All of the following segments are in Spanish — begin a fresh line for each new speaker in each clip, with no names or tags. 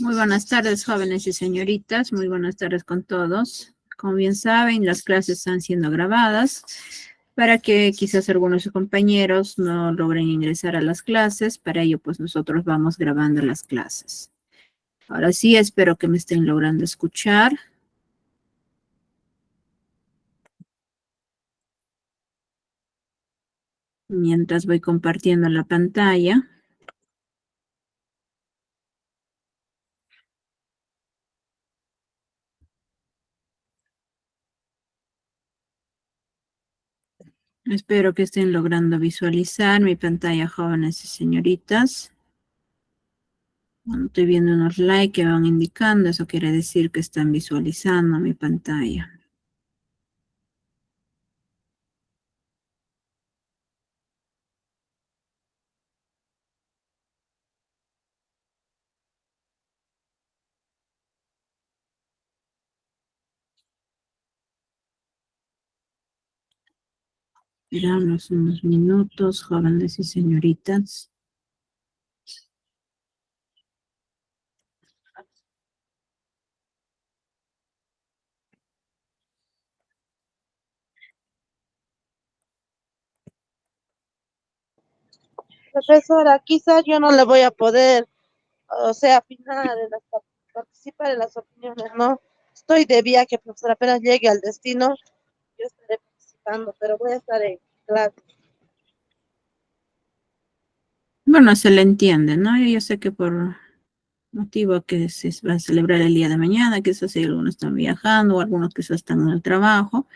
Muy buenas tardes, jóvenes y señoritas. Muy buenas tardes con todos. Como bien saben, las clases están siendo grabadas para que quizás algunos de sus compañeros no logren ingresar a las clases. Para ello, pues nosotros vamos grabando las clases. Ahora sí, espero que me estén logrando escuchar. Mientras voy compartiendo la pantalla. Espero que estén logrando visualizar mi pantalla, jóvenes y señoritas. Bueno, estoy viendo unos likes que van indicando, eso quiere decir que están visualizando mi pantalla. Esperamos unos minutos, jóvenes y señoritas.
Profesora, quizás yo no le voy a poder, participar en las opiniones, ¿no? Estoy de viaje, profesora, apenas llegue al destino, yo estaré participando, pero voy a estar en clase.
Bueno, se le entiende, ¿no? Yo sé que por motivo que se va a celebrar el día de mañana, quizás si algunos están viajando o algunos quizás están en el trabajo,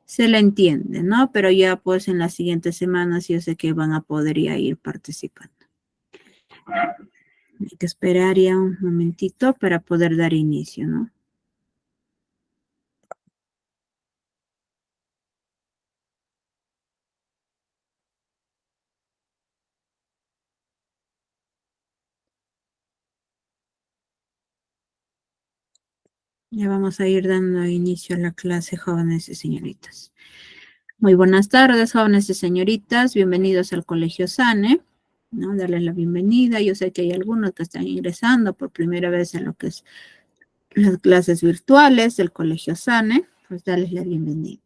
se le entiende, ¿no? Pero ya pues en las siguientes semanas yo sé que van a poder ya ir participando. Hay que esperar ya un momentito para poder dar inicio, ¿no? Ya vamos a ir dando inicio a la clase, jóvenes y señoritas. Muy buenas tardes, jóvenes y señoritas. Bienvenidos al Colegio SANE, ¿no? Darles la bienvenida. Yo sé que hay algunos que están ingresando por primera vez en lo que es las clases virtuales del Colegio SANE. Pues darles la bienvenida.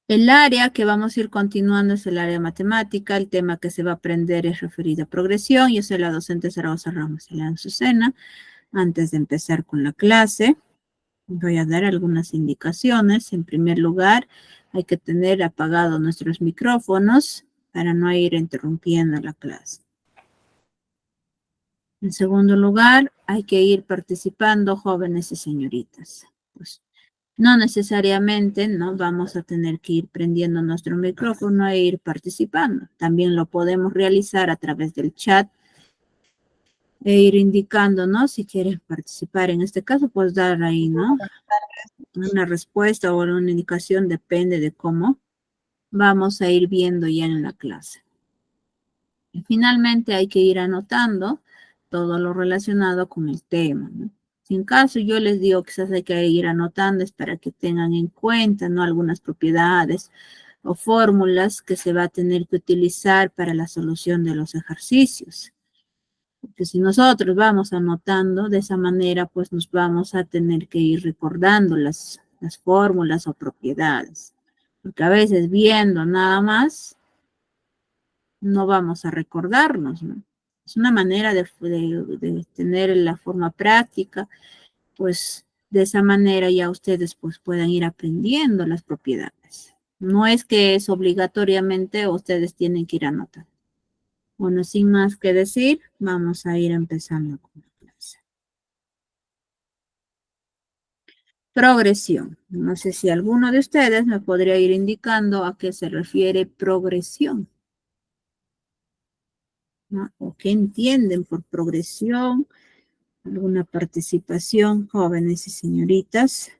El área que vamos a ir continuando es el área de matemática. El tema que se va a aprender es referido a progresión. Yo soy la docente Zaragoza Ramos Elena Azucena. Antes de empezar con la clase, voy a dar algunas indicaciones. En primer lugar, hay que tener apagados nuestros micrófonos para no ir interrumpiendo la clase. En segundo lugar, hay que ir participando, jóvenes y señoritas. Pues, no necesariamente no vamos a tener que ir prendiendo nuestro micrófono e ir participando. También lo podemos realizar a través del chat e ir indicando, ¿no? Si quieren participar. En este caso, pues dar ahí, ¿no? Una respuesta o una indicación, depende de cómo vamos a ir viendo ya en la clase. Y finalmente hay que ir anotando todo lo relacionado con el tema, ¿no? Si en caso yo les digo que quizás hay que ir anotando es para que tengan en cuenta, ¿no? Algunas propiedades o fórmulas que se va a tener que utilizar para la solución de los ejercicios. Porque si nosotros vamos anotando de esa manera, pues nos vamos a tener que ir recordando las fórmulas o propiedades. Porque a veces viendo nada más, no vamos a recordarnos, ¿no? Es una manera de tener la forma práctica, pues de esa manera ya ustedes pues puedan ir aprendiendo las propiedades. No es que es obligatoriamente ustedes tienen que ir anotando. Bueno, sin más que decir, vamos a ir empezando con la clase. Progresión. No sé si alguno de ustedes me podría ir indicando a qué se refiere progresión, ¿no? O qué entienden por progresión. ¿Alguna participación, jóvenes y señoritas?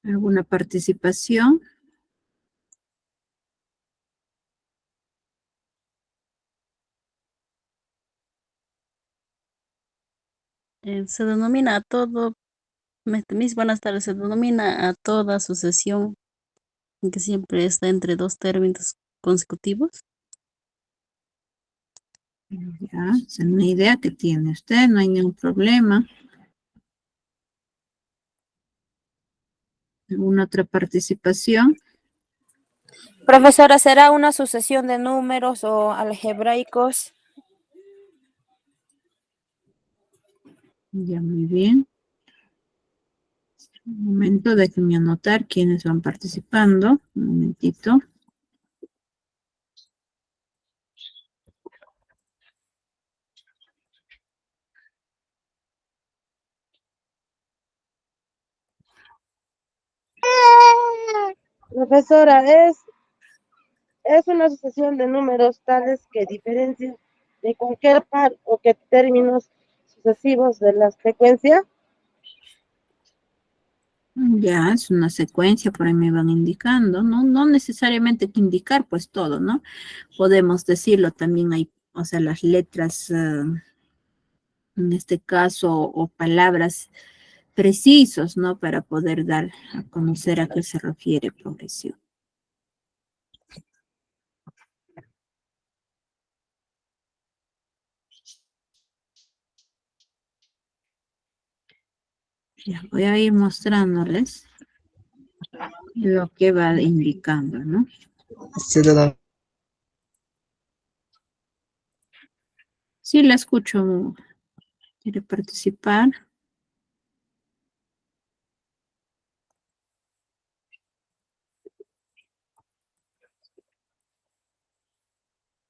¿Alguna participación?
Se denomina a todo, mis buenas tardes, se denomina a toda sucesión que siempre está entre dos términos consecutivos.
Ya, es una idea que tiene usted, no hay ningún problema. ¿Alguna otra participación?
Profesora, ¿será una sucesión de números o algebraicos?
Ya, muy bien. Un momento, déjenme anotar quiénes van participando. Un momentito.
Profesora, es una sucesión de números tales que diferencian de cualquier par o que términos sucesivos de la secuencia.
Ya, es una secuencia, por ahí me van indicando, ¿no? No necesariamente que indicar, pues todo, ¿no? Podemos decirlo, también hay, o sea, las letras, en este caso, o palabras precisos, ¿no? Para poder dar a conocer a qué se refiere progresión. Ya, voy a ir mostrándoles lo que va indicando, ¿no? Sí, la escucho. ¿Quiere participar?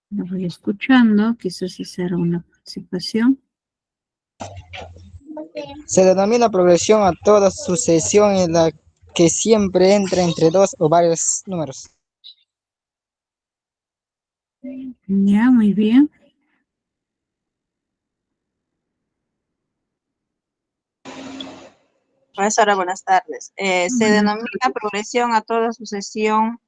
Lo voy escuchando, quizás hacer una participación.
Se denomina progresión a toda sucesión en la que siempre entra entre dos o varios números.
Ya, muy bien.
Profesora, buenas tardes. Se
Buenas
denomina progresión a toda sucesión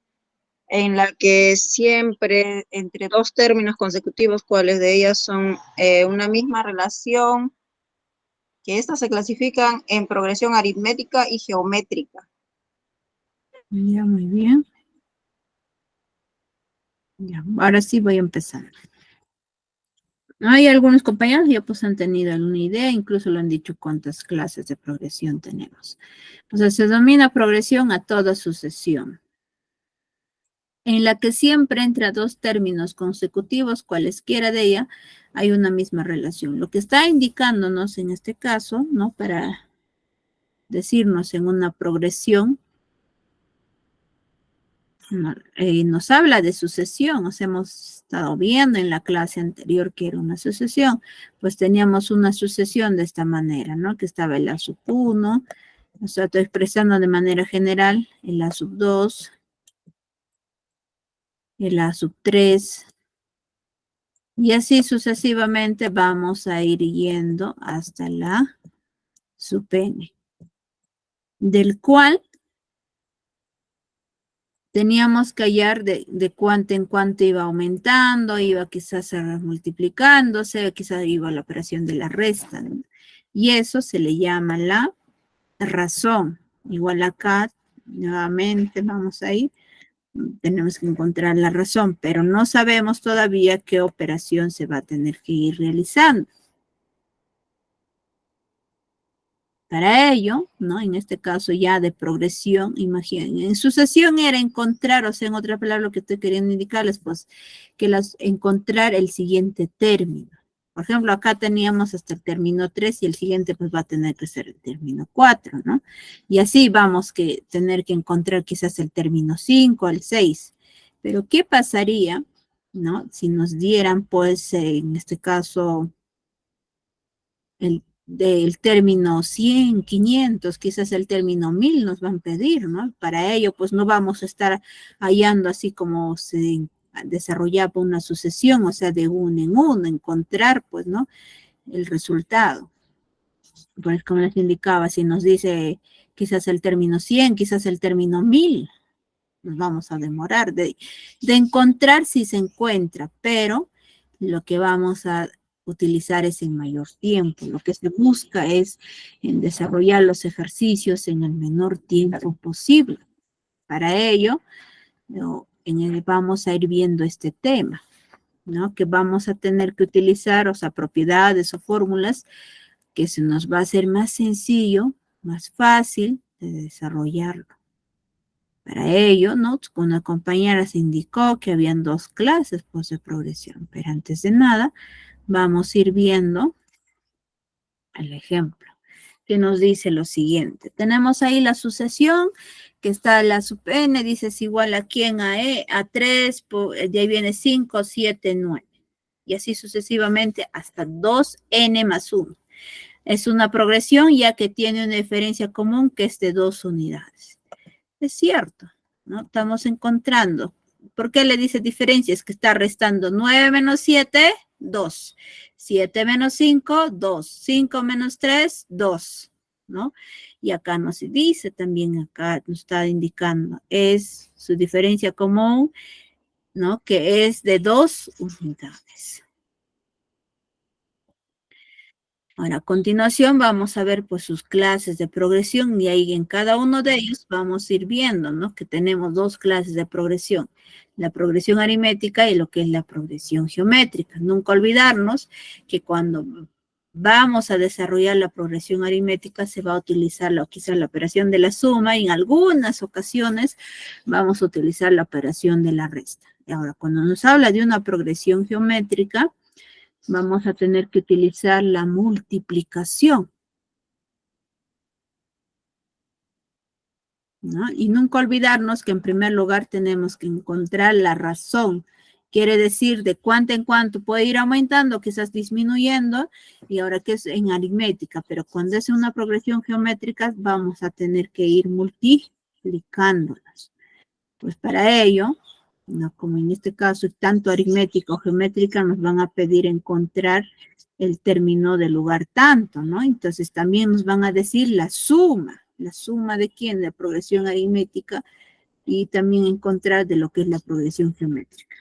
en la que siempre entre dos términos consecutivos, cuáles de ellas son una misma relación, que estas se clasifican en progresión aritmética y geométrica.
Ya, muy bien. Ya, ahora sí voy a empezar. Hay algunos compañeros ya pues han tenido alguna idea, incluso lo han dicho cuántas clases de progresión tenemos. O sea, se denomina progresión a toda sucesión, en la que siempre entre dos términos consecutivos, cualesquiera de ella, hay una misma relación. Lo que está indicándonos en este caso, ¿no? Para decirnos en una progresión, nos habla de sucesión, o sea, hemos estado viendo en la clase anterior que era una sucesión, pues teníamos una sucesión de esta manera, ¿no? Que estaba el A sub 1, o sea, estoy expresando de manera general el A sub 2, el A sub 3, y así sucesivamente vamos a ir yendo hasta la sub n, del cual teníamos que hallar de cuánto en cuánto iba aumentando, iba quizás multiplicándose, quizás iba la operación de la resta, ¿no? Y eso se le llama la razón. Igual acá, nuevamente, vamos a ir, tenemos que encontrar la razón, pero no sabemos todavía qué operación se va a tener que ir realizando. Para ello, ¿no? En este caso ya de progresión, imaginen, en sucesión era encontrar, o sea, en otra palabra lo que estoy queriendo indicarles, pues, que encontrar el siguiente término. Por ejemplo, acá teníamos hasta el término 3 y el siguiente pues va a tener que ser el término 4, ¿no? Y así vamos que tener que encontrar quizás el término 5, el 6. Pero ¿qué pasaría, ¿no? Si nos dieran, pues, en este caso, del término 100, 500, quizás el término 1000 nos van a pedir, ¿no? Para ello, pues no vamos a estar hallando así como se desarrollaba una sucesión, o sea, de uno en uno, encontrar, pues, ¿no? El resultado. Pues como les indicaba, si nos dice quizás el término 100, quizás el término 1000, nos vamos a demorar de encontrar si se encuentra, pero lo que vamos a utilizar es en mayor tiempo. Lo que se busca es en desarrollar los ejercicios en el menor tiempo posible. Para ello, vamos a ir viendo este tema, ¿no? Que vamos a tener que utilizar, o sea, propiedades o fórmulas que se nos va a hacer más sencillo, más fácil de desarrollarlo. Para ello, ¿no? Una compañera se indicó que habían 2 clases pues, de progresión, pero antes de nada, vamos a ir viendo el ejemplo, que nos dice lo siguiente. Tenemos ahí la sucesión, que está la sub n, dice es igual a quién, a 3, de ahí viene 5, 7, 9. Y así sucesivamente hasta 2n más 1. Es una progresión ya que tiene una diferencia común que es de 2 unidades. Es cierto, ¿no? Estamos encontrando. ¿Por qué le dice diferencia? Es que está restando 9 menos 7, 2. 7 menos 5, 2. 5 menos 3, 2, ¿no? Y acá nos dice también, acá nos está indicando, es su diferencia común, ¿no? Que es de 2 unidades. Ahora, a continuación vamos a ver pues sus clases de progresión y ahí en cada uno de ellos vamos a ir viendo, ¿no? Que tenemos 2 clases de progresión, la progresión aritmética y lo que es la progresión geométrica. Nunca olvidarnos que cuando vamos a desarrollar la progresión aritmética se va a utilizar quizás la operación de la suma y en algunas ocasiones vamos a utilizar la operación de la resta. Y ahora, cuando nos habla de una progresión geométrica, vamos a tener que utilizar la multiplicación, ¿no? Y nunca olvidarnos que en primer lugar tenemos que encontrar la razón. Quiere decir de cuánto en cuánto puede ir aumentando, quizás disminuyendo, y ahora que es en aritmética, pero cuando es una progresión geométrica vamos a tener que ir multiplicándolas. Pues para ello, ¿no? Como en este caso, tanto aritmética o geométrica nos van a pedir encontrar el término del lugar tanto, ¿no? Entonces también nos van a decir la suma de quién, de progresión aritmética y también encontrar de lo que es la progresión geométrica.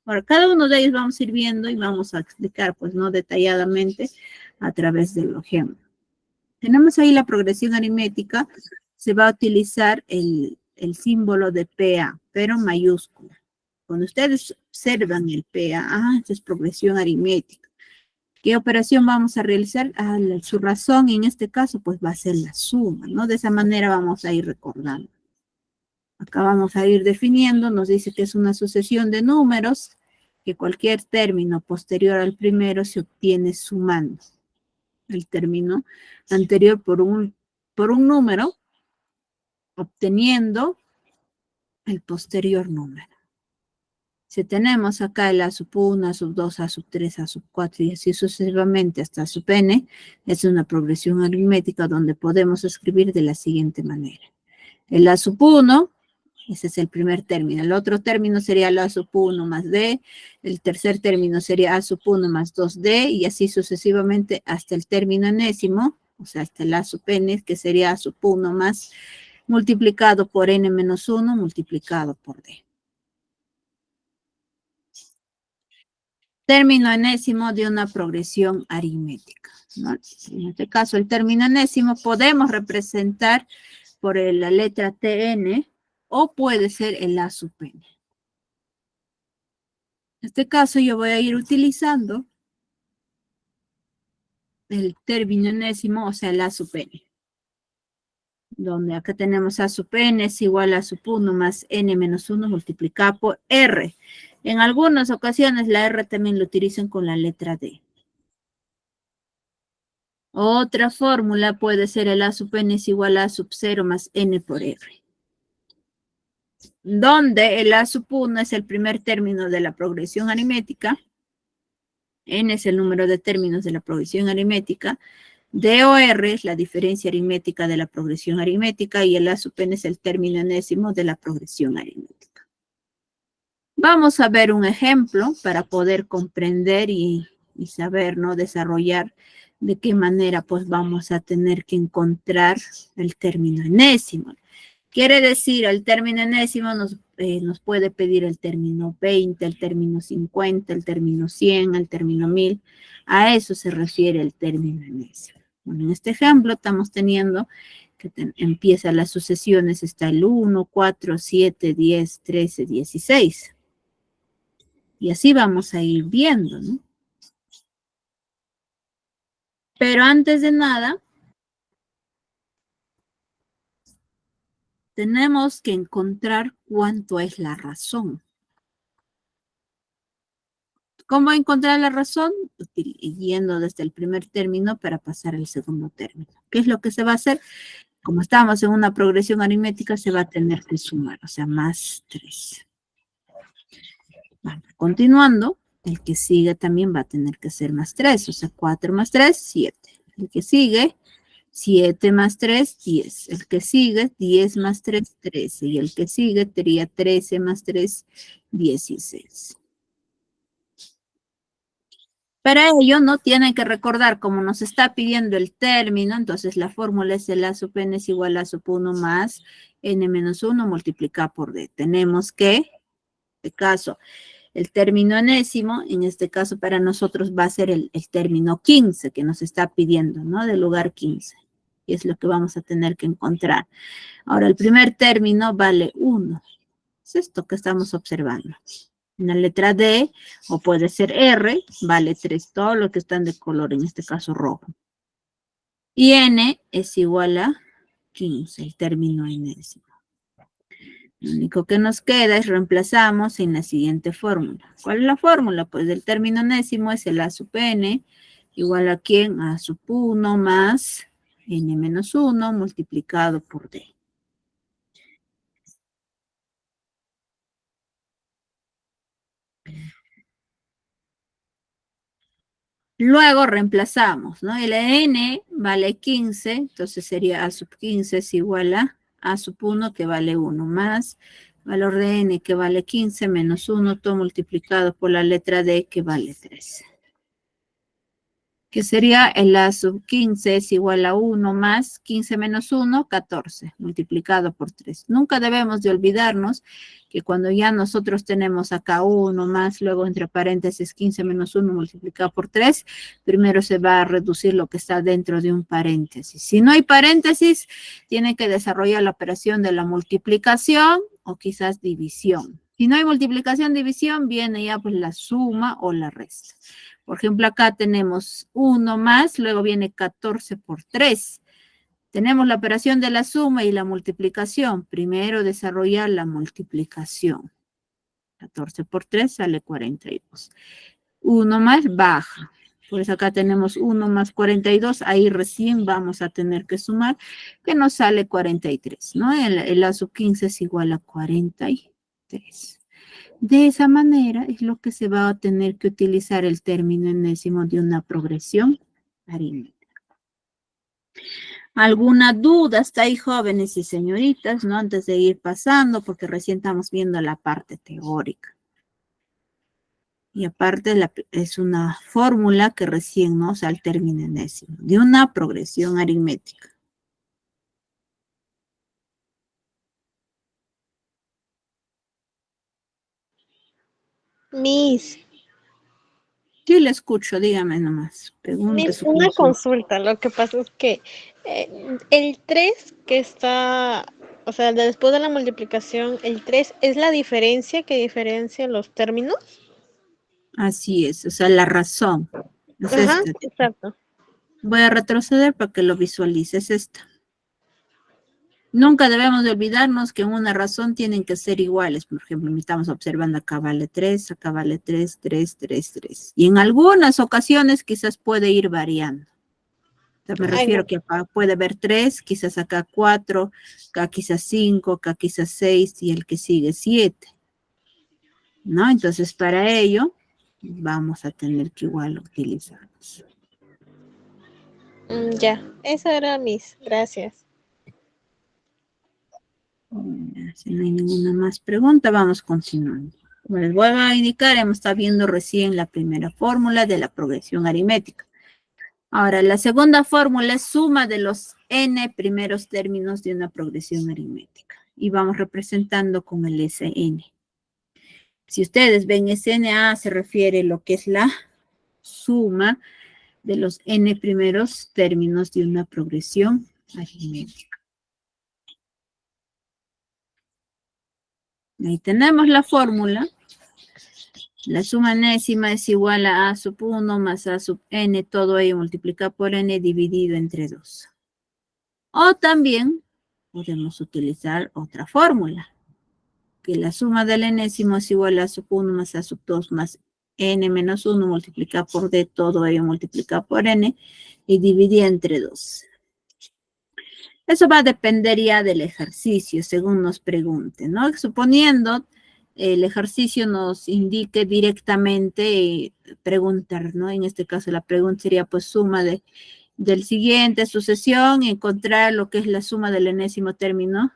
Ahora, cada uno de ellos vamos a ir viendo y vamos a explicar, pues, no detalladamente a través del ejemplo. Tenemos ahí la progresión aritmética, se va a utilizar el símbolo de PA, pero mayúscula. Cuando ustedes observan el PA, esta es progresión aritmética. ¿Qué operación vamos a realizar? Su razón en este caso pues va a ser la suma, ¿no? De esa manera vamos a ir recordando. Acá vamos a ir definiendo, nos dice que es una sucesión de números, que cualquier término posterior al primero se obtiene sumando el término anterior por un número, obteniendo el posterior número. Si tenemos acá el A sub 1, A sub 2, A sub 3, A sub 4 y así sucesivamente hasta sub n, es una progresión aritmética donde podemos escribir de la siguiente manera. El A sub 1, ese es el primer término. El otro término sería el A sub 1 más D. El tercer término sería A sub 1 más 2D y así sucesivamente hasta el término enésimo, o sea, hasta el A sub n, que sería A sub 1 más multiplicado por n menos 1 multiplicado por D. Término enésimo de una progresión aritmética, ¿no? En este caso, el término enésimo podemos representar por la letra Tn o puede ser el A sub n. En este caso, yo voy a ir utilizando el término enésimo, o sea, el A sub n. Donde acá tenemos A sub n es igual a sub 1 más n menos 1 multiplicado por r. En algunas ocasiones la R también lo utilizan con la letra D. Otra fórmula puede ser el A sub n es igual a sub 0 más n por R. Donde el A sub 1 es el primer término de la progresión aritmética. N es el número de términos de la progresión aritmética. D o R es la diferencia aritmética de la progresión aritmética. Y el A sub n es el término enésimo de la progresión aritmética. Vamos a ver un ejemplo para poder comprender y saber, ¿no? Desarrollar ¿De qué manera? Pues vamos a tener que encontrar el término enésimo. Quiere decir, el término enésimo nos puede pedir el término 20, el término 50, el término 100, el término 1000. A eso se refiere el término enésimo. Bueno, en este ejemplo estamos teniendo que empieza las sucesiones, está el 1, 4, 7, 10, 13, 16. Y así vamos a ir viendo, ¿no? Pero antes de nada, tenemos que encontrar cuánto es la razón. ¿Cómo encontrar la razón? Yendo desde el primer término para pasar al segundo término. ¿Qué es lo que se va a hacer? Como estamos en una progresión aritmética, se va a tener que sumar, o sea, más 3. Bueno, continuando, el que sigue también va a tener que ser más 3, o sea, 4 más 3, 7. El que sigue, 7 más 3, 10. El que sigue, 10 más 3, 13. Y el que sigue sería 13 más 3, 16. Para ello, no tienen que recordar, como nos está pidiendo el término, entonces la fórmula es el A sub n es igual a sub 1 más n menos 1 multiplicado por d. Tenemos que, en este caso, el término enésimo, en este caso para nosotros va a ser el término 15 que nos está pidiendo, ¿no? Del lugar 15. Y es lo que vamos a tener que encontrar. Ahora, el primer término vale 1. Es esto que estamos observando. En la letra D, o puede ser R, vale 3, todo lo que están de color, en este caso rojo. Y N es igual a 15, el término enésimo. Lo único que nos queda es reemplazamos en la siguiente fórmula. ¿Cuál es la fórmula? Pues el término enésimo es el A sub n, igual a ¿quién? A sub 1 más n menos 1 multiplicado por D. Luego reemplazamos, ¿no? El n vale 15, entonces sería a sub 15 es igual a sub 1 que vale 1 más valor de n que vale 15 menos 1, todo multiplicado por la letra d que vale 3. Que sería el a sub 15 es igual a 1 más 15 menos 1, 14, multiplicado por 3. Nunca debemos de olvidarnos que cuando ya nosotros tenemos acá 1 más, luego entre paréntesis 15 menos 1 multiplicado por 3, primero se va a reducir lo que está dentro de un paréntesis. Si no hay paréntesis, tiene que desarrollar la operación de la multiplicación o quizás división. Si no hay multiplicación, división, viene ya pues la suma o la resta. Por ejemplo, acá tenemos 1 más, luego viene 14 por 3. Tenemos la operación de la suma y la multiplicación. Primero desarrollar la multiplicación. 14 por 3 sale 42. 1 más baja. Por eso acá tenemos 1 más 42. Ahí recién vamos a tener que sumar, que nos sale 43, ¿no? El A sub 15 es igual a 43. De esa manera es lo que se va a tener que utilizar el término enésimo de una progresión aritmética. ¿Alguna duda hasta ahí, jóvenes y señoritas, no? Antes de ir pasando, porque recién estamos viendo la parte teórica. Y aparte es una fórmula que recién nos da el término enésimo de una progresión aritmética.
Miss,
Sí, le escucho, dígame nomás. Pregunte su
una
consulta.
consulta. Lo que pasa es que el 3 que está, o sea, después de la multiplicación, el 3 es la diferencia que diferencia los términos.
Así es, o sea, la razón. Es
Ajá,
esta.
exacto.
Voy a retroceder para que lo visualices esta. Nunca debemos de olvidarnos que en una razón tienen que ser iguales. Por ejemplo, estamos observando acá vale 3, acá vale 3, 3, 3, 3. Y en algunas ocasiones quizás puede ir variando. O sea, me refiero que acá puede haber 3, quizás acá 4, acá quizás 5, acá quizás 6 y el que sigue 7. ¿No? Entonces, para ello, vamos a tener que igual utilizarlos.
Ya, esa era Miss. Gracias.
Si no hay ninguna más pregunta, vamos continuando. Como les vuelvo a indicar, hemos estado viendo recién la primera fórmula de la progresión aritmética. Ahora, la segunda fórmula es suma de los n primeros términos de una progresión aritmética. Y vamos representando con el Sn. Si ustedes ven Sna se refiere a lo que es la suma de los n primeros términos de una progresión aritmética. Ahí tenemos la fórmula. La suma enésima es igual a sub 1 más a sub n, todo ello multiplicado por n dividido entre 2. O también podemos utilizar otra fórmula, que la suma del enésimo es igual a sub 1 más a sub 2 más n menos 1 multiplicado por d, todo ello multiplicado por n y dividido entre 2. Eso va a depender ya del ejercicio, según nos pregunten, ¿no? Suponiendo el ejercicio nos indique directamente preguntar, ¿no? En este caso la pregunta sería pues suma del siguiente sucesión y encontrar lo que es la suma del enésimo término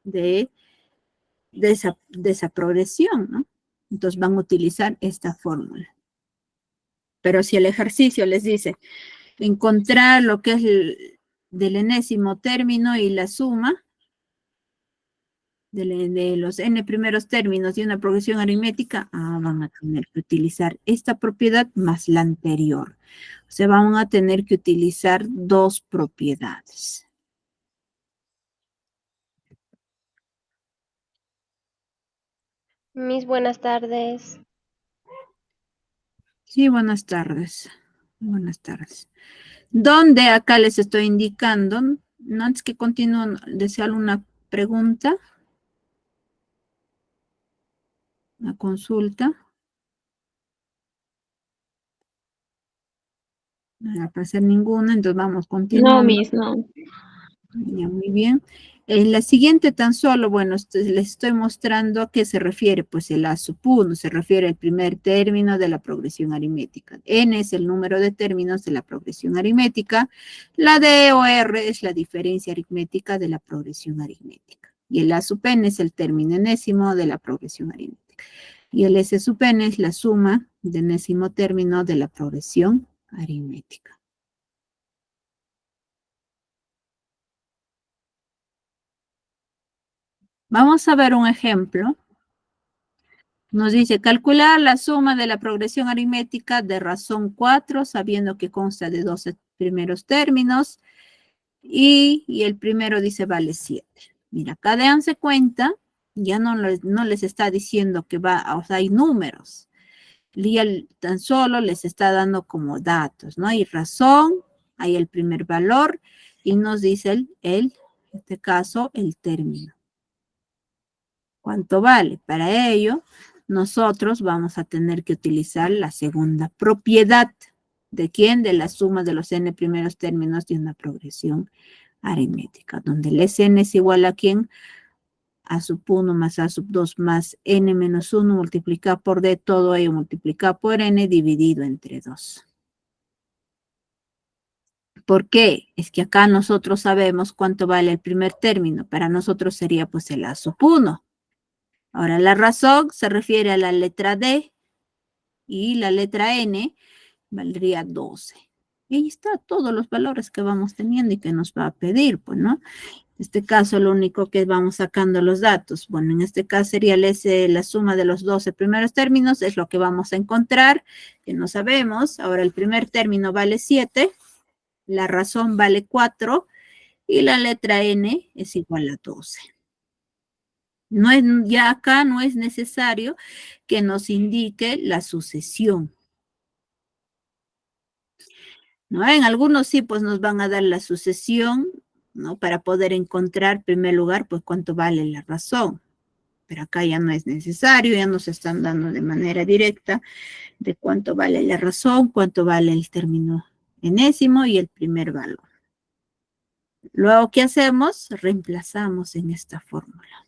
de esa progresión, ¿no? Entonces van a utilizar esta fórmula. Pero si el ejercicio les dice encontrar lo que es del enésimo término y la suma de los n primeros términos de una progresión aritmética, van a tener que utilizar esta propiedad más la anterior. O sea, van a tener que utilizar dos propiedades.
Mis buenas tardes.
Sí, buenas tardes. Buenas tardes. ¿Dónde acá les estoy indicando? No, antes que continúen, ¿desea alguna pregunta? ¿Una consulta? No va a aparecer ninguna, entonces vamos continuando.
No, Miss, no.
Ya, muy bien. En la siguiente tan solo, bueno, les estoy mostrando a qué se refiere, pues el A sub 1 se refiere al primer término de la progresión aritmética. N es el número de términos de la progresión aritmética. La D o R es la diferencia aritmética de la progresión aritmética. Y el A sub n es el término enésimo de la progresión aritmética. Y el S sub n es la suma del enésimo término de la progresión aritmética. Vamos a ver un ejemplo. Nos dice calcular la suma de la progresión aritmética de razón 4, sabiendo que consta de 12 primeros términos. Y el primero dice vale 7. Mira, acá déjense cuenta, ya no les está diciendo que o sea, hay números. Y tan solo les está dando como datos, ¿no? Hay razón, hay el primer valor y nos dice en este caso, el término. ¿Cuánto vale? Para ello, nosotros vamos a tener que utilizar la segunda propiedad. ¿De quién? De la suma de los n primeros términos de una progresión aritmética, donde el Sn es igual a ¿quién? A sub 1 más a sub 2 más n menos 1 multiplicado por d, todo ello multiplicado por n dividido entre 2. ¿Por qué? Es que acá nosotros sabemos cuánto vale el primer término. Para nosotros sería pues el a sub 1. Ahora, la razón se refiere a la letra D y la letra N valdría 12. Y ahí está todos los valores que vamos teniendo y que nos va a pedir, pues, ¿no? En este caso, lo único que vamos sacando los datos. Bueno, en este caso sería la suma de los 12 primeros términos, es lo que vamos a encontrar, que no sabemos. Ahora, el primer término vale 7, la razón vale 4 y la letra N es igual a 12. Ya acá no es necesario que nos indique la sucesión. ¿No? En algunos sí, pues nos van a dar la sucesión, ¿no? Para poder encontrar, en primer lugar, pues cuánto vale la razón. Pero acá ya no es necesario, ya nos están dando de manera directa de cuánto vale la razón, cuánto vale el término enésimo y el primer valor. Luego, ¿qué hacemos? Reemplazamos en esta fórmula.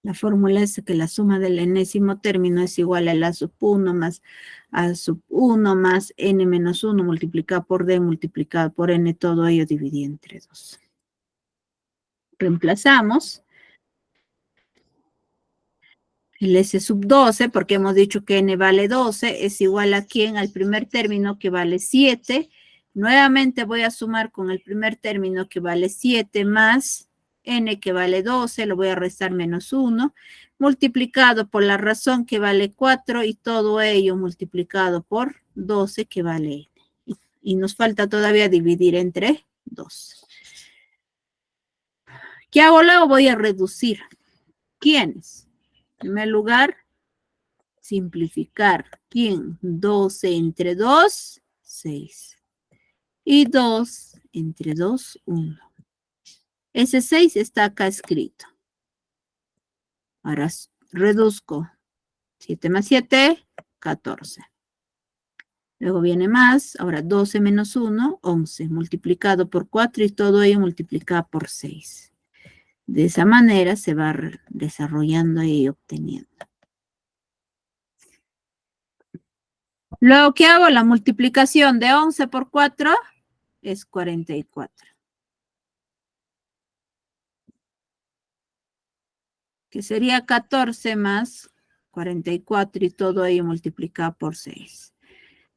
La fórmula es que la suma del enésimo término es igual a la sub 1 más a sub 1 más n menos 1 multiplicado por d multiplicado por n, todo ello dividido entre 2. Reemplazamos. El S sub 12, porque hemos dicho que n vale 12, es igual a ¿quién? Al primer término que vale 7. Nuevamente voy a sumar con el primer término que vale 7 más n que vale 12, lo voy a restar menos 1, multiplicado por la razón que vale 4 y todo ello multiplicado por 12 que vale n. Y nos falta todavía dividir entre 2. ¿Qué hago luego? Voy a reducir. ¿Quiénes? En primer lugar, simplificar. ¿Quién? 12 entre 2, 6. Y 2 entre 2, 1. Ese 6 está acá escrito. Ahora reduzco. 7 más 7, 14. Luego viene más. Ahora 12 menos 1, 11. Multiplicado por 4 y todo ello multiplicado por 6. De esa manera se va desarrollando y obteniendo. Luego, ¿qué hago? La multiplicación de 11 por 4 es 44. Que sería 14 más 44 y todo ello multiplicado por 6.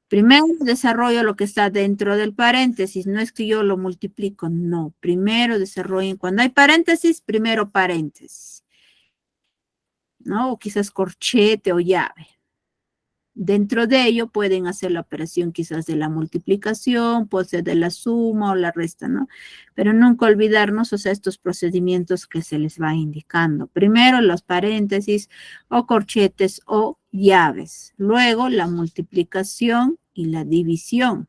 Primero desarrollo lo que está dentro del paréntesis, no es que yo lo multiplico, no. Primero desarrollo, cuando hay paréntesis, primero paréntesis. ¿No? O quizás corchete o llave. Dentro de ello pueden hacer la operación quizás de la multiplicación, puede ser de la suma o la resta, ¿no? Pero nunca olvidarnos, o sea, estos procedimientos que se les va indicando. Primero los paréntesis o corchetes o llaves. Luego la multiplicación y la división.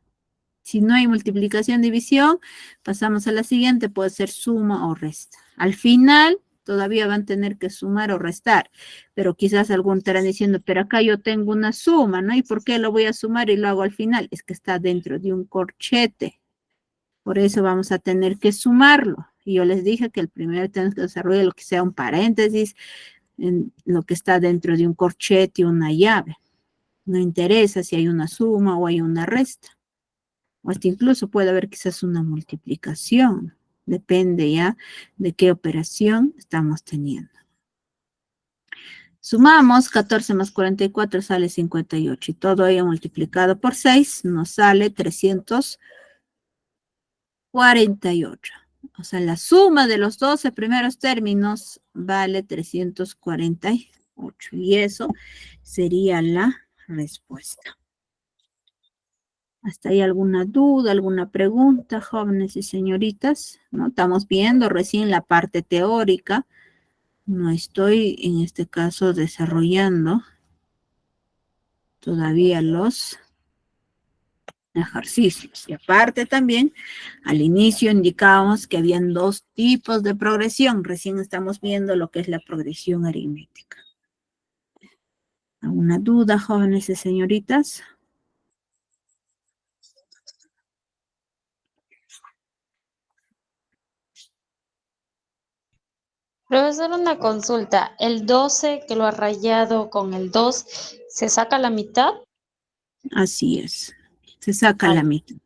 Si no hay multiplicación, división, pasamos a la siguiente, puede ser suma o resta. Al final, todavía van a tener que sumar o restar, pero quizás algún estarán diciendo, pero acá yo tengo una suma, ¿no? ¿Y por qué lo voy a sumar y lo hago al final? Es que está dentro de un corchete. Por eso vamos a tener que sumarlo. Y yo les dije que el primero tenemos que desarrollar lo que sea un paréntesis, en lo que está dentro de un corchete y una llave. No interesa si hay una suma o hay una resta. O hasta incluso puede haber quizás una multiplicación. Depende ya de qué operación estamos teniendo. Sumamos 14 más 44 sale 58 y todo ello multiplicado por 6 nos sale 348. O sea, la suma de los 12 primeros términos vale 348 y eso sería la respuesta. ¿Hasta ahí alguna duda, alguna pregunta, jóvenes y señoritas? ¿No? Estamos viendo recién la parte teórica. No estoy, en este caso, desarrollando todavía los ejercicios. Y aparte también, al inicio indicábamos que habían dos tipos de progresión. Recién estamos viendo lo que es la progresión aritmética. ¿Alguna duda, jóvenes y señoritas?
Profesor, una consulta. El 12 que lo ha rayado con el 2, ¿se saca la mitad?
Así es. Se saca la mitad.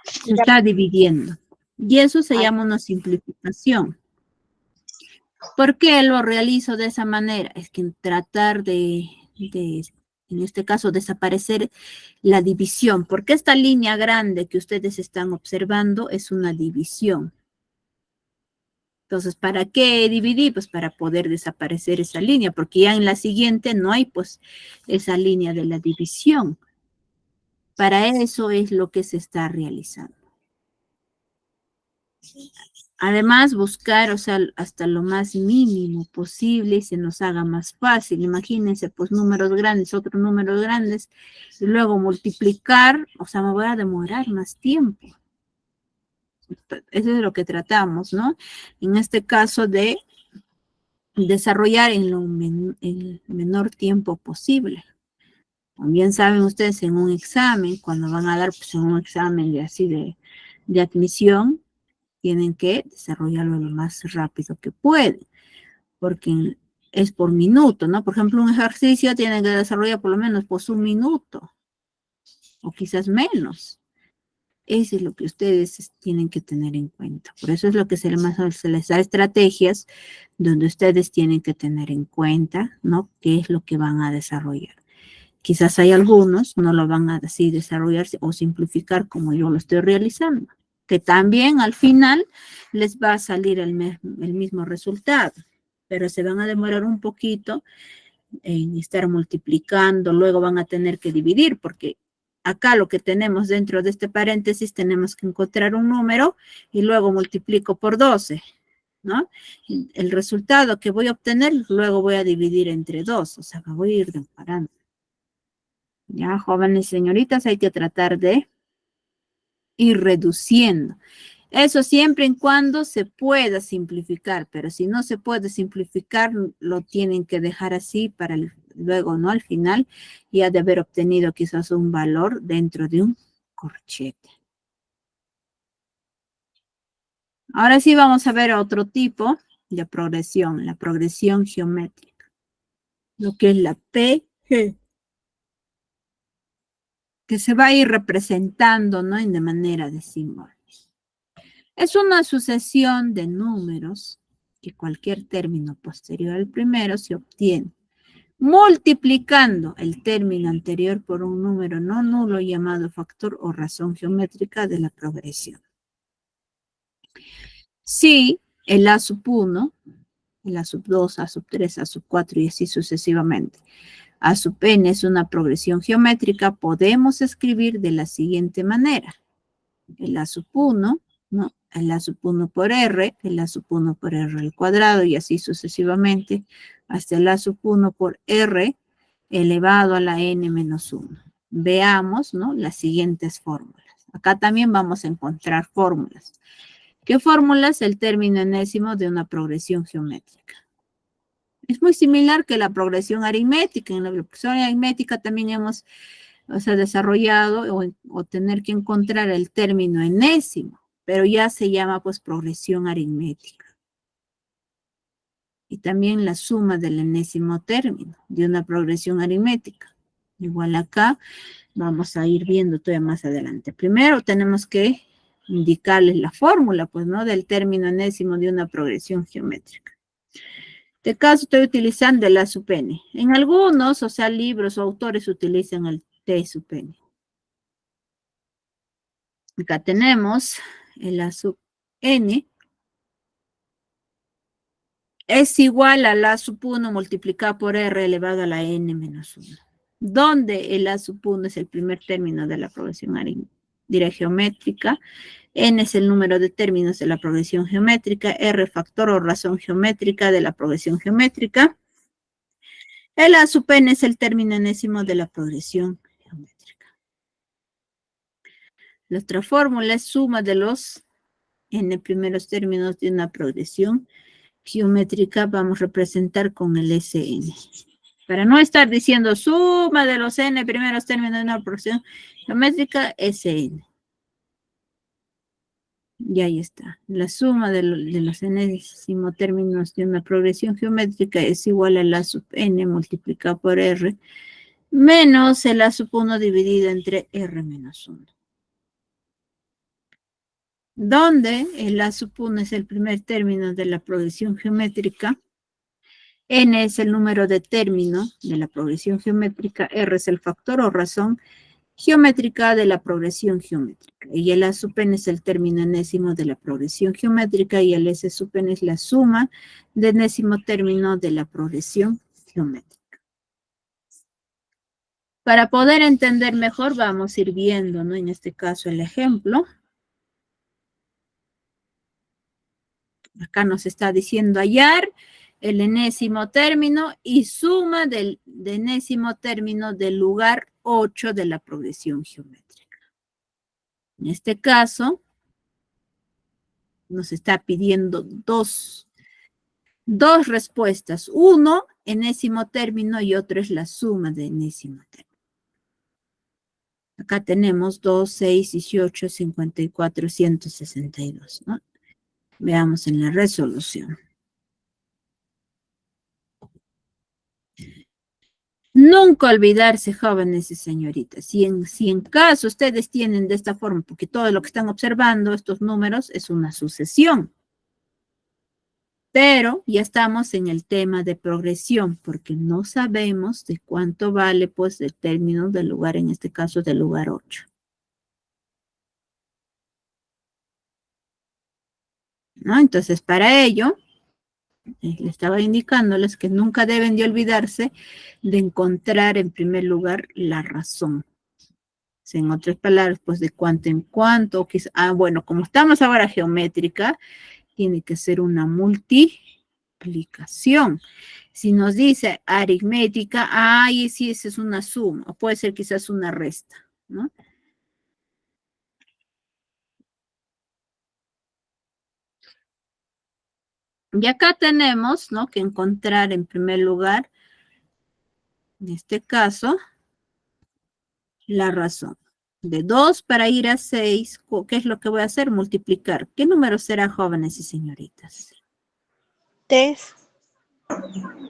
Se está dividiendo. Y eso se llama una simplificación. ¿Por qué lo realizo de esa manera? Es que tratar de, en este caso, desaparecer la división. Porque esta línea grande que ustedes están observando es una división. Entonces, ¿para qué dividir? Pues para poder desaparecer esa línea, porque ya en la siguiente no hay pues esa línea de la división. Para eso es lo que se está realizando. Además, buscar, o sea, hasta lo más mínimo posible y se nos haga más fácil. Imagínense, pues números grandes, otros números grandes, y luego multiplicar, o sea, me voy a demorar más tiempo. Eso es lo que tratamos, ¿no? En este caso de desarrollar en el menor tiempo posible. También saben ustedes en un examen, cuando van a dar pues, en un examen de así de admisión, tienen que desarrollarlo lo más rápido que pueden, porque es por minuto, ¿no? Por ejemplo, un ejercicio tienen que desarrollar por lo menos pues 1 minuto, o quizás menos. Eso es lo que ustedes tienen que tener en cuenta. Por eso es lo que se les da estrategias donde ustedes tienen que tener en cuenta, ¿no? ¿Qué es lo que van a desarrollar? Quizás hay algunos, no lo van a así desarrollar o simplificar como yo lo estoy realizando, que también al final les va a salir el mismo resultado, pero se van a demorar un poquito en estar multiplicando, luego van a tener que dividir, porque acá lo que tenemos dentro de este paréntesis, tenemos que encontrar un número y luego multiplico por 12, ¿no? El resultado que voy a obtener, luego voy a dividir entre 2, o sea, me voy a ir comparando. Ya, jóvenes señoritas, hay que tratar de ir reduciendo. Eso siempre y cuando se pueda simplificar, pero si no se puede simplificar, lo tienen que dejar así para luego, ¿no? Al final, ya de haber obtenido quizás un valor dentro de un corchete. Ahora sí vamos a ver otro tipo de progresión, la progresión geométrica, lo que es la PG, que se va a ir representando, ¿no? De manera de símbolo. Es una sucesión de números que cualquier término posterior al primero se obtiene multiplicando el término anterior por un número no nulo llamado factor o razón geométrica de la progresión. Si el A sub 1, el A sub 2, A sub 3, A sub 4 y así sucesivamente, A sub n es una progresión geométrica, podemos escribir de la siguiente manera. El A sub 1, ¿no? El A sub 1 por R, el A sub 1 por R al cuadrado y así sucesivamente hasta el A sub 1 por R elevado a la n menos 1. Veamos, ¿no? Las siguientes fórmulas. Acá también vamos a encontrar fórmulas. ¿Qué fórmulas? El término enésimo de una progresión geométrica. Es muy similar que la progresión aritmética. En la progresión aritmética también hemos desarrollado o tener que encontrar el término enésimo, pero ya se llama pues progresión aritmética. Y también la suma del enésimo término de una progresión aritmética. Igual acá vamos a ir viendo todavía más adelante. Primero tenemos que indicarles la fórmula, pues, ¿no? Del término enésimo de una progresión geométrica. En este caso estoy utilizando el A sub n. En algunos, o sea, libros o autores utilizan el T sub n. Acá tenemos el A sub n es igual al A sub 1 multiplicado por R elevado a la n menos 1. Donde el A sub 1 es el primer término de la progresión geométrica, n es el número de términos de la progresión geométrica, r factor o razón geométrica de la progresión geométrica. El A sub n es el término enésimo de la progresión geométrica. La otra fórmula es suma de los n primeros términos de una progresión geométrica, vamos a representar con el Sn. Para no estar diciendo suma de los n primeros términos de una progresión geométrica, Sn. Y ahí está. La suma de los enésimos términos de una progresión geométrica es igual a la sub n multiplicado por r menos el a sub 1 dividido entre r menos 1. Donde el a sub 1 es el primer término de la progresión geométrica, n es el número de término de la progresión geométrica, r es el factor o razón geométrica de la progresión geométrica. Y el A sub n es el término enésimo de la progresión geométrica y el S sub n es la suma de enésimo término de la progresión geométrica. Para poder entender mejor, vamos a ir viendo, ¿no? En este caso, el ejemplo. Acá nos está diciendo hallar el enésimo término y suma del enésimo término del lugar 8 de la progresión geométrica. En este caso, nos está pidiendo dos respuestas. Uno, enésimo término, y otro es la suma de enésimo término. Acá tenemos 2, 6, 18, 54, 162, ¿no? Veamos en la resolución. Nunca olvidarse, jóvenes y señoritas. Si en caso ustedes tienen de esta forma, porque todo lo que están observando, estos números, es una sucesión. Pero ya estamos en el tema de progresión, porque no sabemos de cuánto vale, pues, el término del lugar, en este caso, del lugar 8. ¿No? Entonces, para ello, le estaba indicándoles que nunca deben de olvidarse de encontrar en primer lugar la razón. En otras palabras, pues de cuánto en cuánto. Bueno, como estamos ahora geométrica, tiene que ser una multiplicación. Si nos dice aritmética, sí, esa es una suma, o puede ser quizás una resta, ¿no? Y acá tenemos, ¿no?, que encontrar en primer lugar, en este caso, la razón. De 2 para ir a 6, ¿qué es lo que voy a hacer? Multiplicar. ¿Qué número será, jóvenes y señoritas?
3.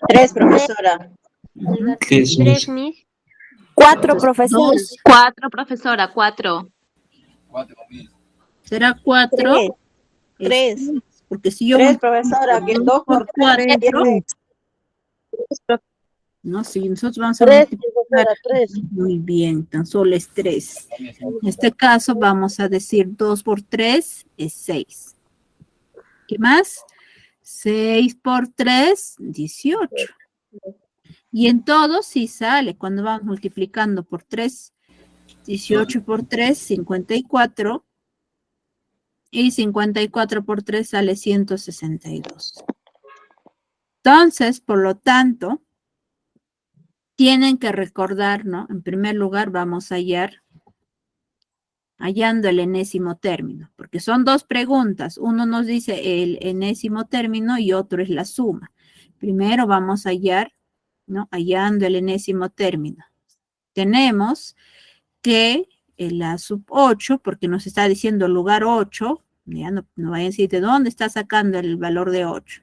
3, profesora.
Ujú.
3, Miss.
4, profesora.
4, profesora, 4.
¿Será 4?
3.
Porque si yo
3, profesora, que 2 por 3,
4, ¿no? Si nosotros vamos a
3,
multiplicar,
profesora, 3.
muy bien, tan solo es 3. En este caso vamos a decir 2 por 3 es 6. ¿Qué más? 6 por 3, 18. Y en todo sí sale, cuando vamos multiplicando por 3, 18 por 3, 54. Y 54 por 3 sale 162. Entonces, por lo tanto, tienen que recordar, ¿no? En primer lugar, vamos a hallando el enésimo término, porque son dos preguntas. Uno nos dice el enésimo término y otro es la suma. Primero vamos a hallar, ¿no? Hallando el enésimo término. Tenemos que la sub 8, porque nos está diciendo lugar 8, ya no vayan a decir de dónde está sacando el valor de 8.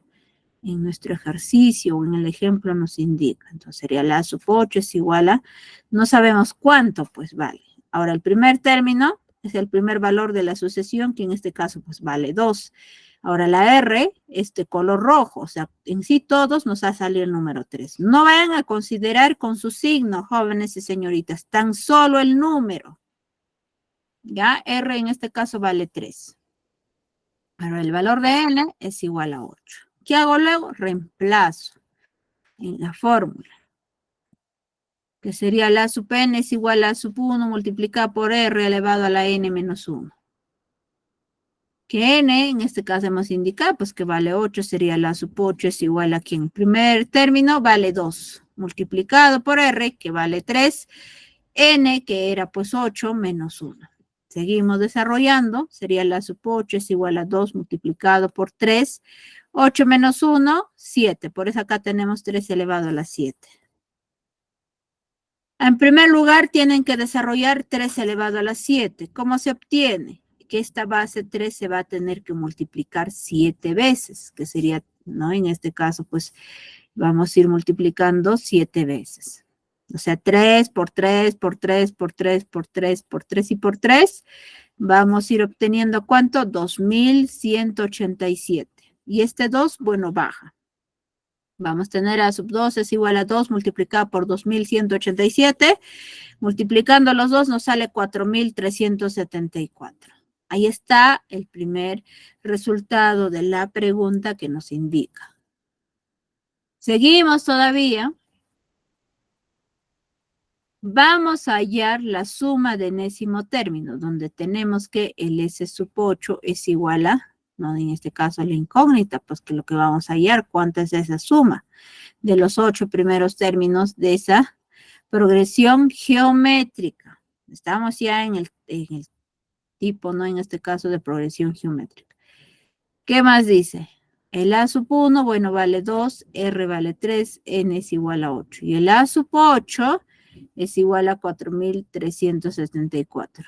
En nuestro ejercicio o en el ejemplo nos indica. Entonces sería la sub 8 es igual a, no sabemos cuánto, pues vale. Ahora el primer término es el primer valor de la sucesión, que en este caso pues vale 2. Ahora la R es de color rojo, o sea, en sí todos nos ha salido el número 3. No vayan a considerar con su signo, jóvenes y señoritas, tan solo el número. Ya, R en este caso vale 3. Pero el valor de N es igual a 8. ¿Qué hago luego? Reemplazo en la fórmula. Que sería la sub N es igual a sub 1 multiplicado por R elevado a la N menos 1. Que N, en este caso hemos indicado, pues que vale 8, sería la sub 8 es igual a que en primer término vale 2. Multiplicado por R, que vale 3. N, que era pues 8 menos 1. Seguimos desarrollando, sería la sub 8 es igual a 2 multiplicado por 3. 8 menos 1, 7. Por eso acá tenemos 3 elevado a la 7. En primer lugar, tienen que desarrollar 3 elevado a la 7. ¿Cómo se obtiene? Que esta base 3 se va a tener que multiplicar 7 veces, que sería, ¿no? En este caso, pues, vamos a ir multiplicando 7 veces. O sea, 3 por 3, por 3, por 3, por 3, por 3 y por 3. Vamos a ir obteniendo, ¿cuánto? 2187. Y este 2, bueno, baja. Vamos a tener a sub 2 es igual a 2 multiplicado por 2187. Multiplicando los dos nos sale 4374. Ahí está el primer resultado de la pregunta que nos indica. Seguimos todavía. Vamos a hallar la suma de enésimo término, donde tenemos que el S sub 8 es igual a, no, en este caso la incógnita, pues que lo que vamos a hallar, ¿cuánta es esa suma de los 8 primeros términos de esa progresión geométrica? Estamos ya en el tipo, ¿no? En este caso de progresión geométrica. ¿Qué más dice? El A sub 1, bueno, vale 2, R vale 3, N es igual a 8. Y el A sub 8 es igual a 4374.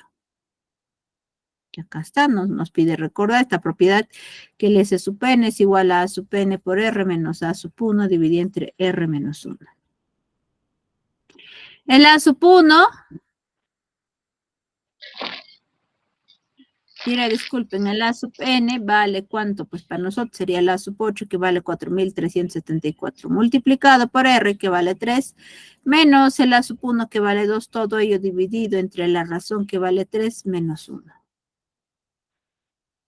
Y acá está, nos pide recordar esta propiedad que el S sub N es igual a sub N por R menos A sub 1 dividido entre R menos 1. El A sub 1. Mira, disculpen, el A sub n vale ¿cuánto? Pues para nosotros sería el A sub 8 que vale 4.374 multiplicado por R que vale 3 menos el A sub 1 que vale 2, todo ello dividido entre la razón que vale 3 menos 1.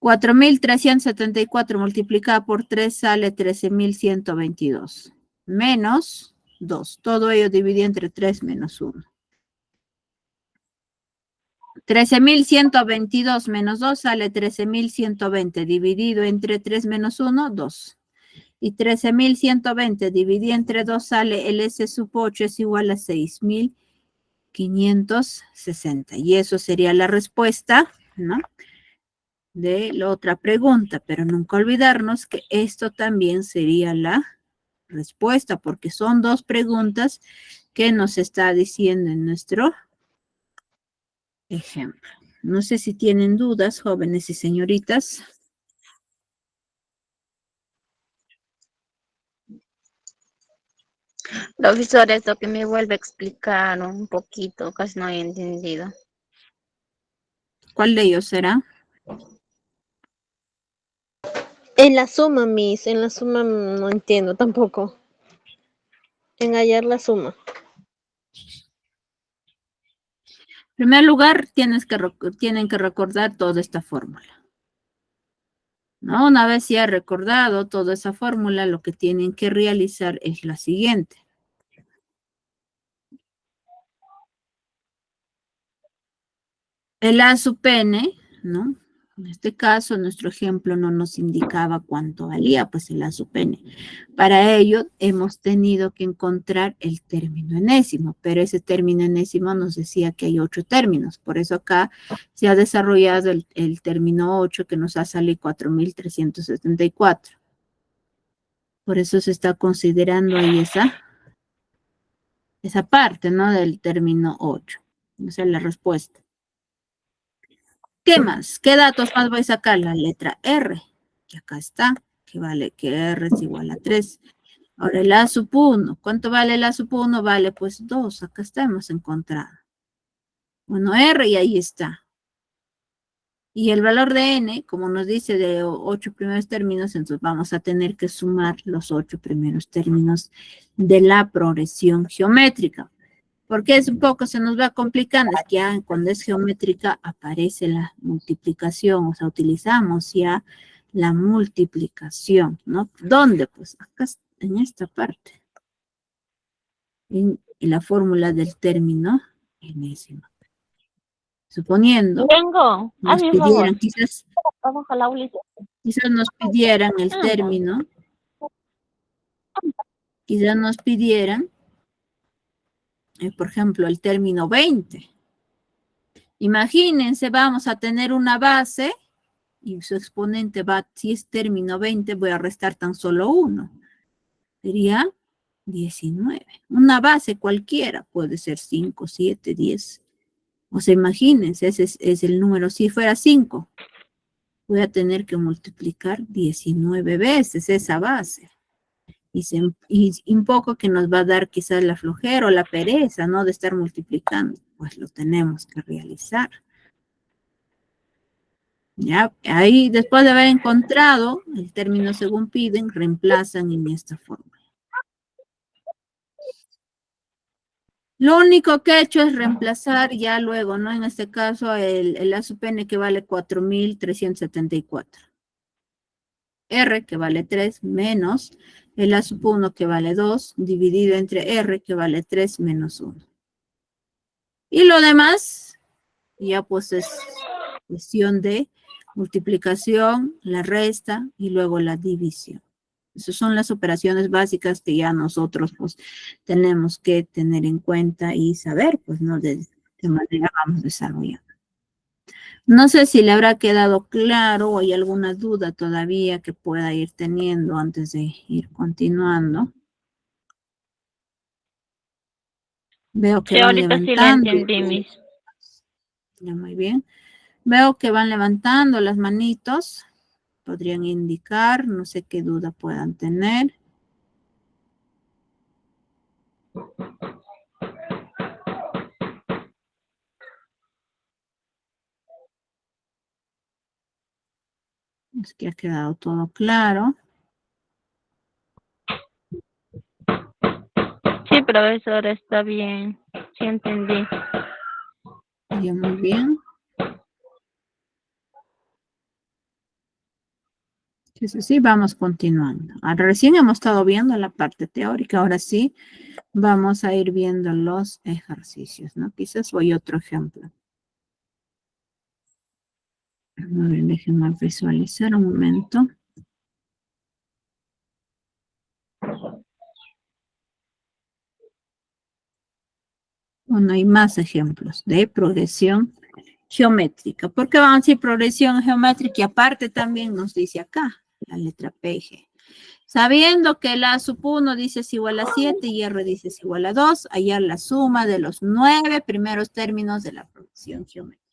4.374 multiplicado por 3 sale 13.122 menos 2, todo ello dividido entre 3 menos 1. 13.122 menos 2 sale 13.120 dividido entre 3 menos 1, 2. Y 13.120 dividido entre 2 sale el S sub 8 es igual a 6.560. Y eso sería la respuesta, ¿no? De la otra pregunta. Pero nunca olvidarnos que esto también sería la respuesta, porque son dos preguntas que nos está diciendo en nuestro ejemplo. No sé si tienen dudas, jóvenes y señoritas.
Profesor, esto que me vuelve a explicar un poquito, casi no he entendido.
¿Cuál de ellos será?
En la suma, Miss, en la suma no entiendo tampoco. En hallar la suma.
En primer lugar, tienen que recordar toda esta fórmula. ¿No? Una vez ya recordado toda esa fórmula, lo que tienen que realizar es la siguiente. El A sub n, ¿no? En este caso, nuestro ejemplo no nos indicaba cuánto valía, pues el A sub n. Para ello, hemos tenido que encontrar el término enésimo, pero ese término enésimo nos decía que hay 8 términos. Por eso acá se ha desarrollado el término 8 que nos ha salido 4.374. Por eso se está considerando ahí esa parte, ¿no? Del término 8. Esa es la respuesta. ¿Qué más? ¿Qué datos más voy a sacar? La letra R, que acá está, que vale que R es igual a 3. Ahora el A sub 1. ¿Cuánto vale el A sub 1? Vale pues 2. Acá está, hemos encontrado. Bueno, R y ahí está. Y el valor de N, como nos dice de 8 primeros términos, entonces vamos a tener que sumar los 8 primeros términos de la progresión geométrica. Porque es un poco, se nos va complicando, es que ya cuando es geométrica aparece la multiplicación, o sea, utilizamos ya la multiplicación, ¿no? ¿Dónde? Pues acá, en esta parte. En la fórmula del término enésimo. Suponiendo,
Vengo,
nos
hazme un
pidieran,
favor.
quizás
Vamos a la aulita.
nos pidieran el término, quizás nos pidieran, por ejemplo, el término 20. Imagínense, vamos a tener una base y su exponente va, si es término 20, voy a restar tan solo 1. Sería 19. Una base cualquiera, puede ser 5, 7, 10. O sea, imagínense, ese es el número. Si fuera 5, voy a tener que multiplicar 19 veces esa base. Y un poco que nos va a dar quizás la flojera o la pereza, ¿no? De estar multiplicando. Pues lo tenemos que realizar. Ya, ahí después de haber encontrado el término según piden, reemplazan en esta fórmula. Lo único que he hecho es reemplazar ya luego, ¿no? En este caso el A sub n que vale 4.374. R que vale 3 menos el A sub 1 que vale 2 dividido entre R que vale 3 menos 1. Y lo demás ya pues es cuestión de multiplicación, la resta y luego la división. Esas son las operaciones básicas que ya nosotros pues tenemos que tener en cuenta y saber, pues, ¿no? De qué manera vamos desarrollando. No sé si le habrá quedado claro o hay alguna duda todavía que pueda ir teniendo antes de ir continuando. Veo que
Sí,
van
ahorita sí le
levantando.
entendí, Miss.
Ya, muy bien. Veo que van levantando las manitos. Podrían indicar, no sé qué duda puedan tener. Es que ha quedado todo claro.
Sí, profesor, está bien. Sí, entendí.
Ya, muy bien. Sí, sí, vamos continuando. Recién hemos estado viendo la parte teórica, ahora sí vamos a ir viendo los ejercicios, ¿no? Quizás voy a otro ejemplo. A ver, déjenme visualizar un momento. Bueno, hay más ejemplos de progresión geométrica. ¿Por qué vamos a decir progresión geométrica? Y aparte también nos dice acá, la letra PG. Sabiendo que la sub 1 dice es igual a 7 y R dice es igual a 2, hallar la suma de los 9 primeros términos de la progresión geométrica.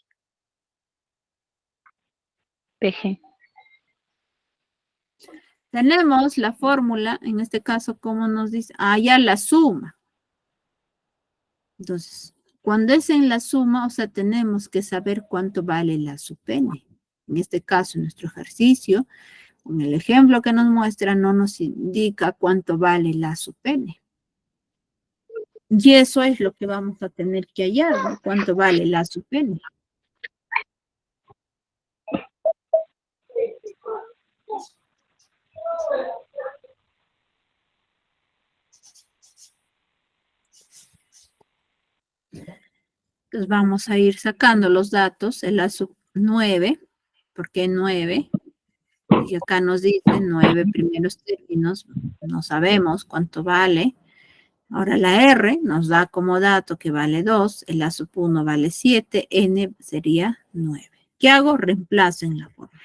PG.
Tenemos la fórmula, en este caso, como nos dice, hallar la suma. Entonces, cuando es en la suma, o sea, tenemos que saber cuánto vale la sub n. En este caso, en nuestro ejercicio, con el ejemplo que nos muestra, no nos indica cuánto vale la sub n. Y eso es lo que vamos a tener que hallar, ¿no? Cuánto vale la sub n. Entonces vamos a ir sacando los datos, el A sub 9, ¿por qué 9? Y acá nos dice 9 primeros términos, no sabemos cuánto vale. Ahora la R nos da como dato que vale 2, el A sub 1 vale 7, N sería 9. ¿Qué hago? Reemplazo en la fórmula.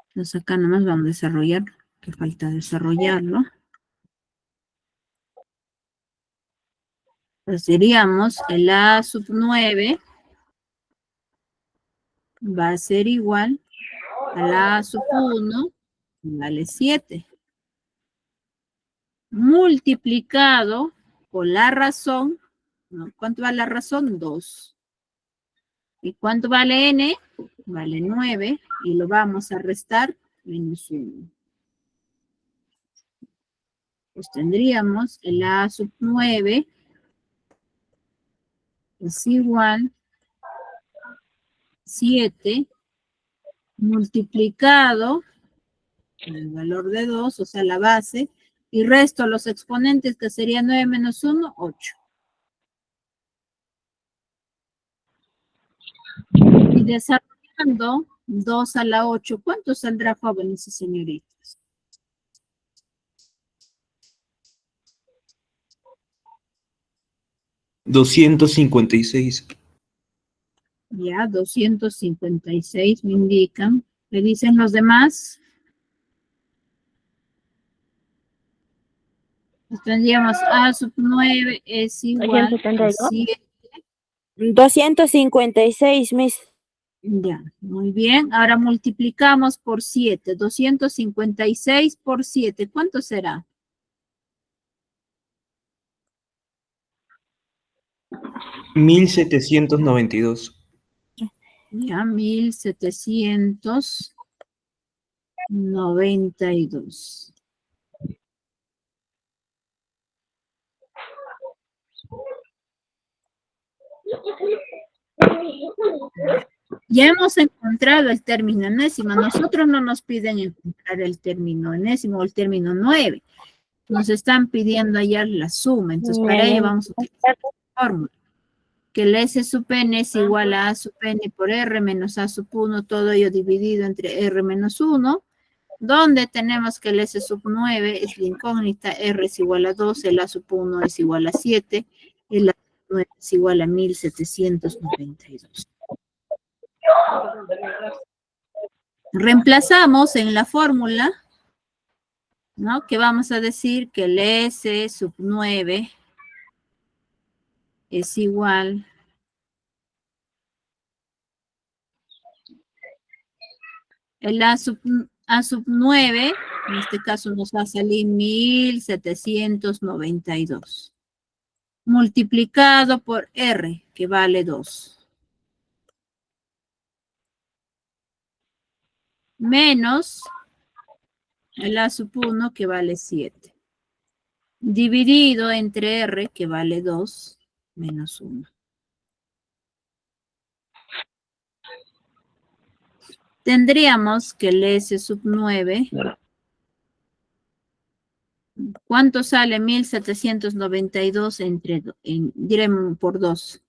Entonces acá nomás vamos a desarrollar, que falta desarrollarlo. Entonces diríamos el A sub 9 va a ser igual a la A sub 1, vale 7. Multiplicado por la razón, ¿no? ¿Cuánto vale la razón? 2. ¿Y cuánto vale n? Vale 9, y lo vamos a restar menos 1. Pues tendríamos el A sub 9 es igual a 7 multiplicado con el valor de 2, o sea, la base, y resto los exponentes, que sería 9 menos 1, 8. Y desarrollando 2 a la 8, ¿cuánto saldrá, jóvenes y señoritas?
$256.
Ya, 256 me indican. ¿Le dicen los demás? Pues tendríamos A sub 9 es igual a 7.
256, Miss.
Ya, muy bien. Ahora multiplicamos por 7. 256 por 7. ¿Cuánto será?
1792.
Ya, 1792. Ya hemos encontrado el término enésimo. Nosotros no nos piden encontrar el término enésimo o el término 9. Nos están pidiendo hallar la suma. Entonces, para ello vamos a utilizar la fórmula. Que el S sub n es igual a sub n por R menos A sub 1, todo ello dividido entre R menos 1, donde tenemos que el S sub 9 es la incógnita, R es igual a 2, el A sub 1 es igual a 7, el A sub 9 es igual a 1792. Reemplazamos en la fórmula, ¿no? Que vamos a decir que el S sub 9 es igual el A sub 9, en este caso nos va a salir 1792, multiplicado por R, que vale 2. menos el A sub 1 que vale 7. Dividido entre R que vale 2 menos 1. Tendríamos que el S sub 9. ¿Cuánto sale 1792 diremos por 2?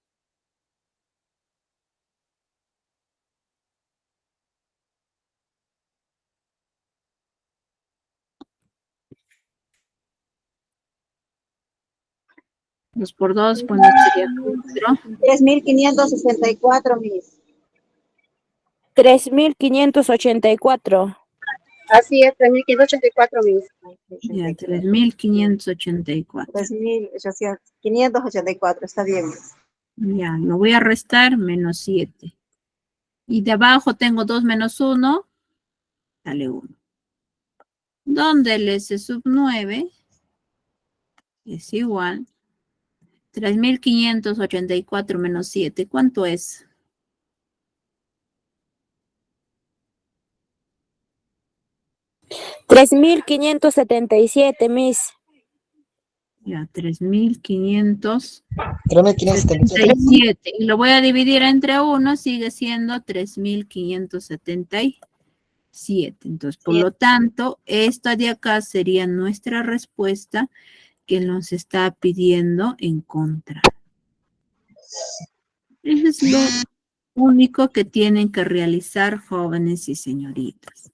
Dos por 2, pues sería 4.
3.564, Miss.
3.584.
Así es, 3.584, Miss.
Ya, 3.584.
3.584, está bien, Miss.
Ya, lo voy a restar, menos 7. Y de abajo tengo 2 menos 1, sale 1. Donde el S sub 9 es igual 3.584 menos 7. ¿Cuánto es?
$3.577, Miss.
Ya, 3.577.
3.577.
Y lo voy a dividir entre 1, sigue siendo 3.577. Entonces, por lo tanto, esta de acá sería nuestra respuesta que nos está pidiendo encontrar. Eso es lo único que tienen que realizar, jóvenes y señoritas.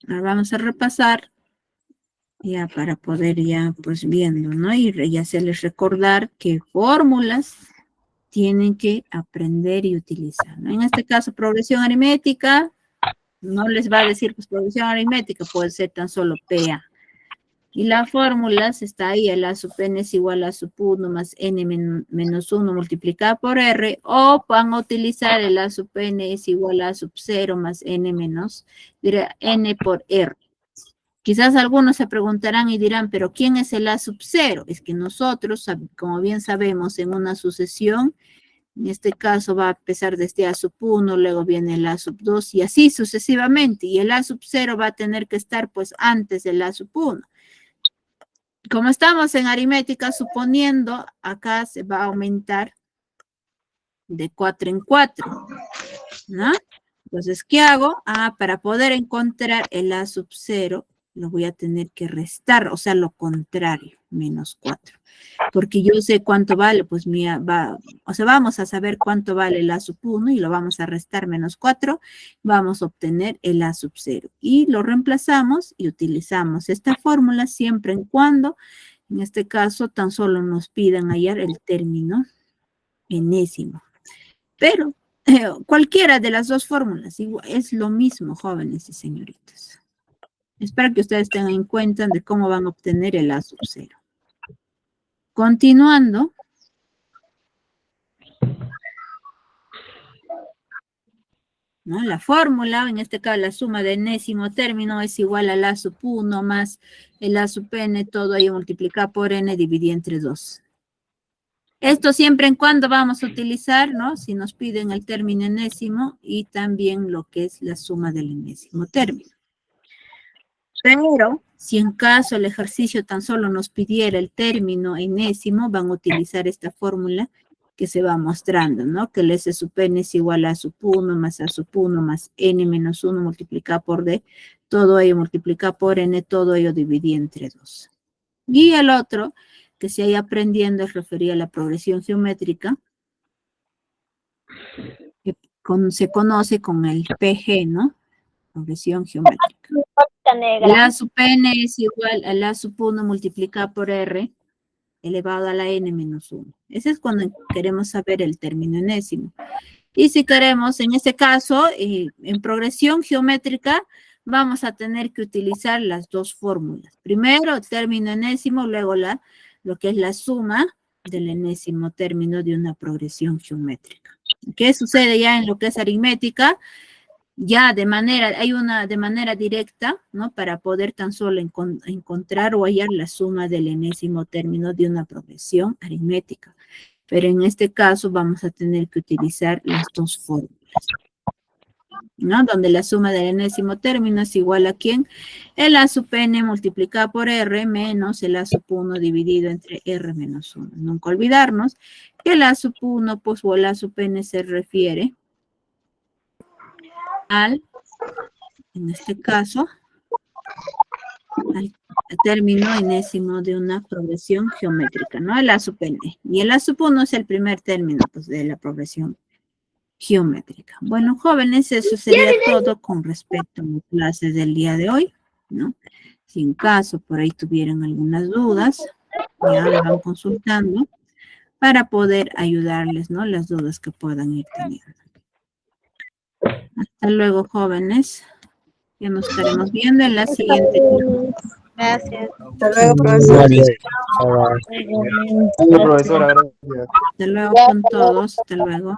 Ahora vamos a repasar ya para poder ya pues viendo, ¿no? Y hacerles recordar qué fórmulas tienen que aprender y utilizar, ¿no? En este caso, progresión aritmética, no les va a decir pues progresión aritmética, puede ser tan solo PA. Y la fórmula está ahí, el A sub n es igual a sub 1 más n menos 1 multiplicado por r, o van a utilizar el A sub n es igual a sub 0 más n menos, n por r. Quizás algunos se preguntarán y dirán, pero ¿quién es el A sub 0? Es que nosotros, como bien sabemos, en una sucesión, en este caso va a empezar desde A sub 1, luego viene el A sub 2 y así sucesivamente. Y el A sub 0 va a tener que estar pues antes del A sub 1. Como estamos en aritmética, suponiendo, acá se va a aumentar de 4 en 4, ¿no? Entonces, ¿qué hago? Para poder encontrar el A sub 0, lo voy a tener que restar, o sea, lo contrario, menos 4. Porque yo sé cuánto vale, pues vamos a saber cuánto vale el A sub 1 y lo vamos a restar menos 4, vamos a obtener el A sub 0. Y lo reemplazamos y utilizamos esta fórmula siempre y cuando, en este caso, tan solo nos pidan hallar el término enésimo. Pero cualquiera de las dos fórmulas es lo mismo, jóvenes y señoritas. Espero que ustedes tengan en cuenta de cómo van a obtener el A sub 0. Continuando. ¿No? La fórmula, en este caso la suma de enésimo término es igual al A sub 1 más el A sub n, todo ello multiplicado por n dividido entre 2. Esto siempre en cuando vamos a utilizar, ¿no? Si nos piden el término enésimo y también lo que es la suma del enésimo término. Pero, si en caso el ejercicio tan solo nos pidiera el término enésimo, van a utilizar esta fórmula que se va mostrando, ¿no? Que el S sub n es igual a sub 1 más A sub 1 más n menos 1 multiplicado por d, todo ello multiplicado por n, todo ello dividido entre 2. Y el otro, que se haya aprendiendo, es referir a la progresión geométrica, que se conoce con el PG, ¿no? Progresión geométrica. El A sub n es igual al A sub 1 multiplicado por r elevado a la n menos 1. Ese es cuando queremos saber el término enésimo. Y si queremos, en este caso, en progresión geométrica, vamos a tener que utilizar las dos fórmulas. Primero, el término enésimo, luego lo que es la suma del enésimo término de una progresión geométrica. ¿Qué sucede ya en lo que es aritmética? Ya de manera directa, ¿no? Para poder tan solo encontrar o hallar la suma del enésimo término de una progresión aritmética. Pero en este caso vamos a tener que utilizar las dos fórmulas, ¿no? Donde la suma del enésimo término es igual a ¿quién? El A sub n multiplicado por R menos el A sub 1 dividido entre R menos 1. Nunca olvidarnos que el A sub 1 pues, o el A sub n se refiere al, en este caso, al término enésimo de una progresión geométrica, ¿no? El A sub n. Y el A sub 1 es el primer término pues, de la progresión geométrica. Bueno, jóvenes, eso sería todo con respecto a las clases del día de hoy, ¿no? Si en caso por ahí tuvieran algunas dudas, ya me van consultando para poder ayudarles, ¿no? Las dudas que puedan ir teniendo. Hasta luego, jóvenes. Ya nos estaremos viendo en la siguiente clase.
Gracias.
Hasta luego, profesor.
Profesora, gracias.
Hasta luego con todos. Hasta luego.